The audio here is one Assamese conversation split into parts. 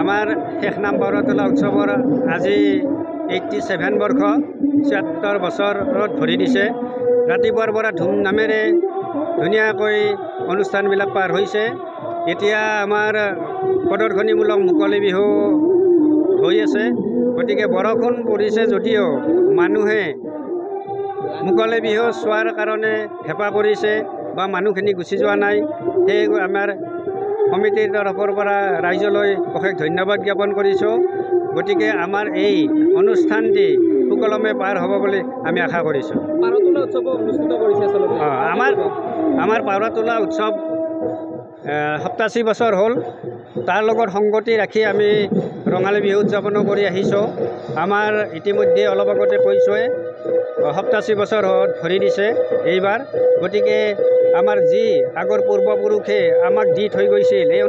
আমাৰ শেষ নাম পাউৰাতোলা উৎসৱৰ আজি 87 বৰ্ষ ৭৬ বছৰত ভৰি দিছে। ৰাতিপুৱাৰ পৰা ধুমধামেৰে ধুনীয়াকৈ অনুষ্ঠানবিলাক পাৰ হৈছে। এতিয়া আমাৰ প্ৰদৰ্শনীমূলক মুকলি বিহু হৈ আছে। গতিকে বৰষুণ পৰিছে যদিও মানুহে মুকলি বিহু চোৱাৰ কাৰণে হেঁপাহ কৰিছে বা মানুহখিনি গুচি যোৱা নাই। সেয়ে আমাৰ সমিতিৰ তৰফৰ পৰা ৰাইজলৈ অশেষ ধন্যবাদ জ্ঞাপন কৰিছোঁ। গতিকে আমাৰ এই অনুষ্ঠানটি সুকলমে পাৰ হ'ব বুলি আমি আশা কৰিছোঁ। আমাৰ পাউৰাতোলা উৎসৱ ৮৭ বছৰ হ'ল। তাৰ লগত সংগতি ৰাখি আমি ৰঙালী বিহু উদযাপনো কৰি আহিছোঁ। আমাৰ ইতিমধ্যে অলপ আগতে কৈছোঁৱে ৮৭ বছৰ ভৰি দিছে এইবাৰ। গতিকে আমাৰ যি আগৰ পূৰ্বপুৰুষে আমাক দি থৈ গৈছিল এই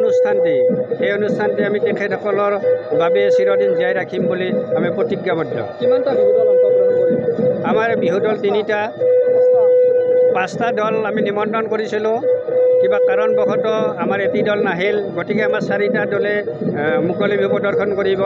অনুষ্ঠানটি আমি তেখেতসকলৰ বাবে চিৰদিন জীয়াই ৰাখিম বুলি আমি প্ৰতিজ্ঞাবদ্ধ। আমাৰ বিহু দল ৩টা, 5টা দল আমি নিমন্ত্ৰণ কৰিছিলোঁ। কিবা কাৰণবশতঃ আমাৰ এটি দল নাহিল। গতিকে আমাৰ 4টা দলে মুকলি বিহু প্ৰদৰ্শন কৰিব।